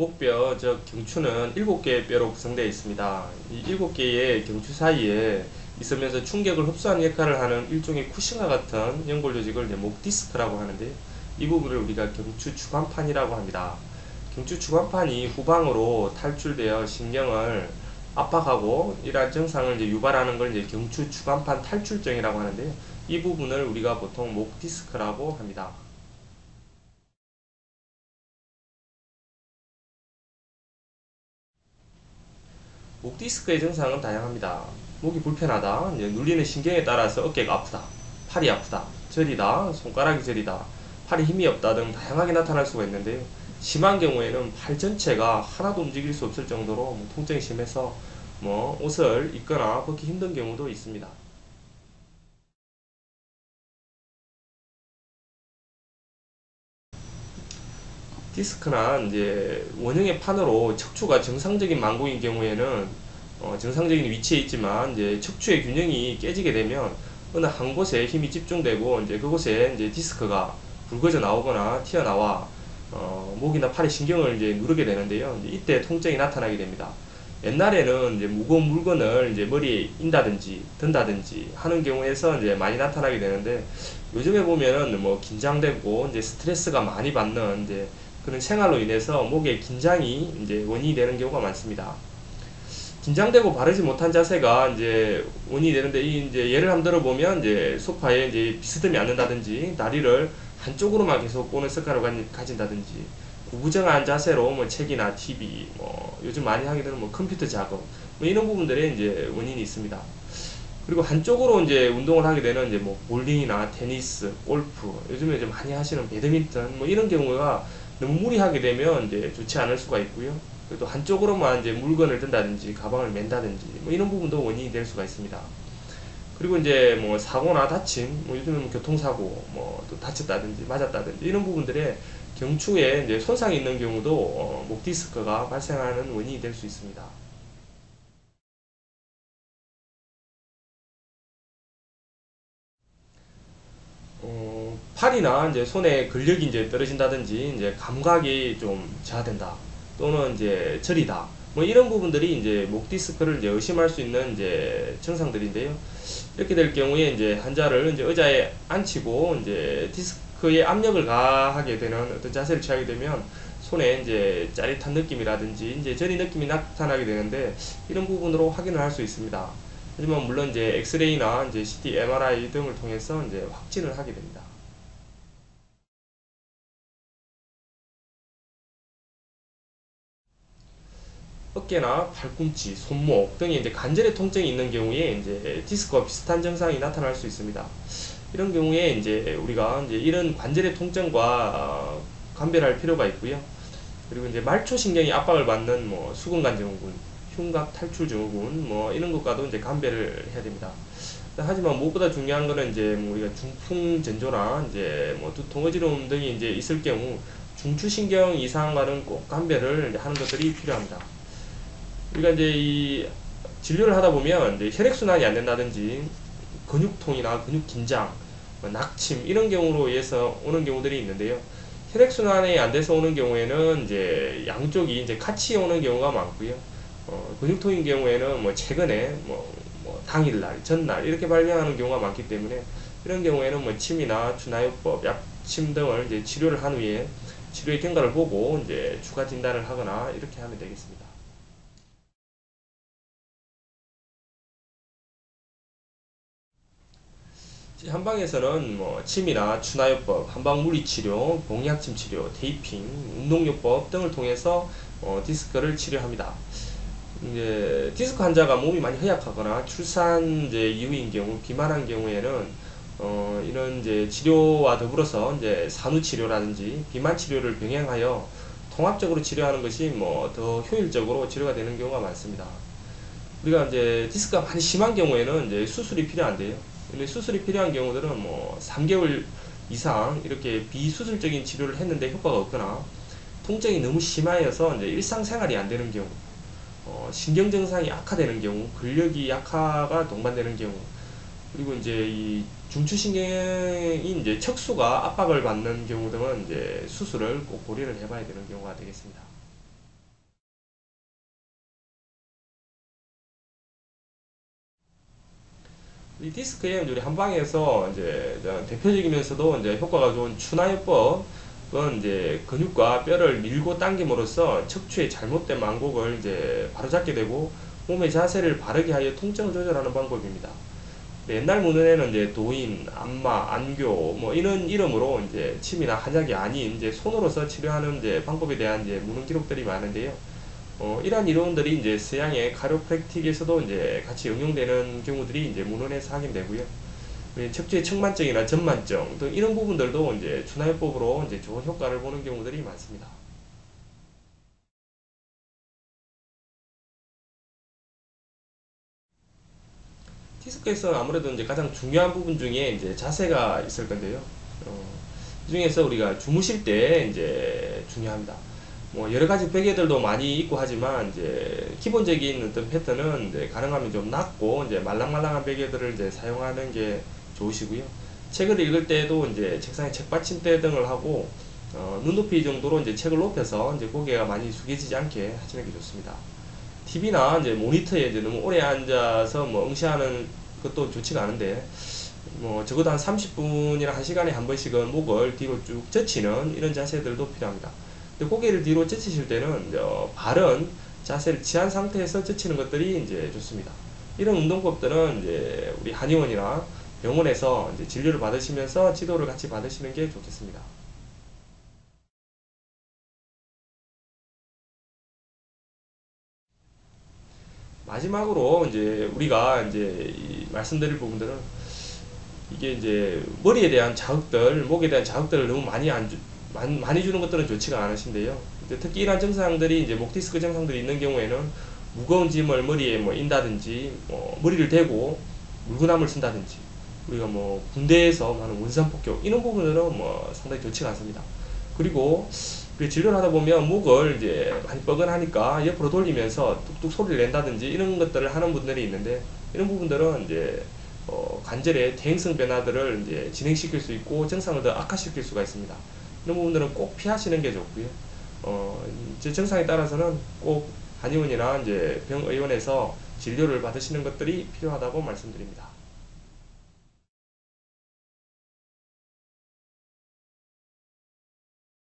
목뼈, 즉 경추는 7개의 뼈로 구성되어 있습니다. 이 7개의 경추 사이에 있으면서 충격을 흡수하는 역할을 하는 일종의 쿠션과 같은 연골 조직을 목 디스크라고 하는데, 이 부분을 우리가 경추 주간판이라고 합니다. 경추 주간판이 후방으로 탈출되어 신경을 압박하고 이러한 증상을 유발하는 걸 경추 주간판 탈출증이라고 하는데요. 이 부분을 우리가 보통 목 디스크라고 합니다. 목 디스크의 증상은 다양합니다. 목이 불편하다, 눌리는 신경에 따라서 어깨가 아프다, 팔이 아프다, 저리다, 손가락이 저리다, 팔에 힘이 없다 등 다양하게 나타날 수가 있는데요. 심한 경우에는 팔 전체가 하나도 움직일 수 없을 정도로 통증이 심해서 옷을 입거나 벗기 힘든 경우도 있습니다. 디스크는 이제 원형의 판으로 척추가 정상적인 망국인 경우에는 정상적인 위치에 있지만 이제 척추의 균형이 깨지게 되면 어느 한 곳에 힘이 집중되고 이제 그곳에 이제 디스크가 붉어져 나오거나 튀어나와 목이나 팔의 신경을 이제 누르게 되는데요. 이제 이때 통증이 나타나게 됩니다. 옛날에는 이제 무거운 물건을 이제 머리에 인다든지 든다든지 하는 경우에서 이제 많이 나타나게 되는데, 요즘에 보면은 긴장되고 이제 스트레스가 많이 받는 이제 그런 생활로 인해서 목에 긴장이 이제 원인이 되는 경우가 많습니다. 긴장되고 바르지 못한 자세가 이제 원인이 되는데, 이 이제 예를 한번 들어보면 이제 소파에 이제 비스듬히 앉는다든지 다리를 한쪽으로만 계속 보는 습관을 가진다든지, 구부정한 자세로 책이나 TV, 요즘 많이 하게 되는 컴퓨터 작업, 이런 부분들에 이제 원인이 있습니다. 그리고 한쪽으로 이제 운동을 하게 되는 이제 볼링이나 테니스, 골프, 요즘에 이제 많이 하시는 배드민턴, 이런 경우가 너무 무리하게 되면 이제 좋지 않을 수가 있고요. 또 한쪽으로만 이제 물건을 든다든지 가방을 맨다든지 이런 부분도 원인이 될 수가 있습니다. 그리고 이제 사고나 다침, 요즘은 교통사고, 또 다쳤다든지 맞았다든지 이런 부분들에 경추에 이제 손상이 있는 경우도 목 디스크가 발생하는 원인이 될 수 있습니다. 팔이나 이제 손에 근력이 이제 떨어진다든지 이제 감각이 좀 저하된다, 또는 이제 저리다, 이런 부분들이 이제 목 디스크를 이제 의심할 수 있는 이제 증상들인데요. 이렇게 될 경우에 이제 환자를 이제 의자에 앉히고 이제 디스크에 압력을 가하게 되는 어떤 자세를 취하게 되면 손에 이제 짜릿한 느낌이라든지 이제 저리 느낌이 나타나게 되는데, 이런 부분으로 확인을 할 수 있습니다. 하지만 물론 이제 엑스레이나 이제 CT, MRI 등을 통해서 이제 확진을 하게 됩니다. 어깨나 팔꿈치, 손목 등에 이제 관절의 통증이 있는 경우에 이제 디스크와 비슷한 증상이 나타날 수 있습니다. 이런 경우에 이제 우리가 이제 이런 관절의 통증과 감별할 필요가 있고요. 그리고 이제 말초신경이 압박을 받는 수근관 증후군, 흉곽 탈출 증후군, 이런 것과도 이제 감별을 해야 됩니다. 하지만 무엇보다 중요한 거는 이제 우리가 중풍 전조나 이제 두통 어지러움 등이 이제 있을 경우 중추신경 이상과는 꼭 감별을 하는 것들이 필요합니다. 우리가 이제 이 진료를 하다 보면 이제 혈액순환이 안 된다든지 근육통이나 근육 긴장, 낙침 이런 경우로 인해서 오는 경우들이 있는데요. 혈액순환이 안 돼서 오는 경우에는 이제 양쪽이 이제 같이 오는 경우가 많고요. 근육통인 경우에는 최근에 당일날, 전날 이렇게 발병하는 경우가 많기 때문에, 이런 경우에는 침이나 주나요법, 약침 등을 이제 치료를 한 후에 치료의 경과를 보고 이제 추가 진단을 하거나 이렇게 하면 되겠습니다. 한방에서는 침이나 추나요법, 한방물리치료, 봉약침 치료, 테이핑, 운동요법 등을 통해서 디스크를 치료합니다. 이제 디스크 환자가 몸이 많이 허약하거나 출산 이제 이후인 경우, 비만한 경우에는 이런 이제 치료와 더불어서 이제 산후 치료라든지 비만 치료를 병행하여 통합적으로 치료하는 것이 더 효율적으로 치료가 되는 경우가 많습니다. 우리가 이제 디스크가 많이 심한 경우에는 이제 수술이 필요한데요. 근데 수술이 필요한 경우들은 3개월 이상 이렇게 비수술적인 치료를 했는데 효과가 없거나, 통증이 너무 심하여서 이제 일상생활이 안 되는 경우, 신경 증상이 악화되는 경우, 근력이 약화가 동반되는 경우, 그리고 이제 이 중추신경이 이제 척수가 압박을 받는 경우 등은 이제 수술을 꼭 고려를 해봐야 되는 경우가 되겠습니다. 이 디스크에 우리 한방에서 이제 대표적이면서도 이제 효과가 좋은 추나요법은 이제 근육과 뼈를 밀고 당김으로써 척추의 잘못된 망곡을 이제 바로잡게 되고 몸의 자세를 바르게 하여 통증을 조절하는 방법입니다. 옛날 문헌에는 이제 도인, 안마, 안교 뭐 이런 이름으로 이제 침이나 한약이 아닌 이제 손으로서 치료하는 이제 방법에 대한 이제 문헌 기록들이 많은데요. 이러한 이론들이 이제 서양의 카이로프랙틱에서도 이제 같이 응용되는 경우들이 이제 문헌에서 확인되고요. 척추의 측만증이나 전만증 등 이런 부분들도 이제 추나요법으로 이제 좋은 효과를 보는 경우들이 많습니다. 디스크에서 아무래도 이제 가장 중요한 부분 중에 이제 자세가 있을 건데요. 그 중에서 우리가 주무실 때 이제 중요합니다. 뭐 여러 가지 베개들도 많이 있고 하지만 이제 기본적인 어떤 패턴은 이제 가능하면 좀 낮고 이제 말랑말랑한 베개들을 이제 사용하는 게 좋으시고요. 책을 읽을 때도 이제 책상에 책받침대 등을 하고 눈높이 정도로 이제 책을 높여서 이제 고개가 많이 숙여지지 않게 하시는 게 좋습니다. TV나 이제 모니터에 이제 너무 오래 앉아서 뭐 응시하는 것도 좋지가 않은데 뭐 적어도 한 30분이나 1시간에 한 번씩은 목을 뒤로 쭉 젖히는 이런 자세들도 필요합니다. 근데 고개를 뒤로 젖히실 때는 바른 자세를 취한 상태에서 젖히는 것들이 이제 좋습니다. 이런 운동법들은 이제 우리 한의원이나 병원에서 이제 진료를 받으시면서 지도를 같이 받으시는 게 좋겠습니다. 마지막으로 이제 우리가 이제 말씀드릴 부분들은 이게 이제 머리에 대한 자극들, 목에 대한 자극들을 너무 많이 주는 것들은 좋지가 않으신데요. 특히 이러한 증상들이 이제 목 디스크 증상들이 있는 경우에는 무거운 짐을 머리에 뭐 인다든지, 머리를 대고 물구나무를 쓴다든지, 우리가 뭐 군대에서 하는 원산폭격 이런 부분들은 뭐 상당히 좋지가 않습니다. 그리고 진료를 하다 보면 목을 이제 많이 뻐근하니까 옆으로 돌리면서 뚝뚝 소리를 낸다든지 이런 것들을 하는 분들이 있는데 이런 부분들은 이제 관절의 대행성 변화들을 이제 진행시킬 수 있고 증상을 더 악화시킬 수가 있습니다. 이런 부분들은 꼭 피하시는 게 좋고요. 이제 증상에 따라서는 꼭 한의원이나 이제 병의원에서 진료를 받으시는 것들이 필요하다고 말씀드립니다.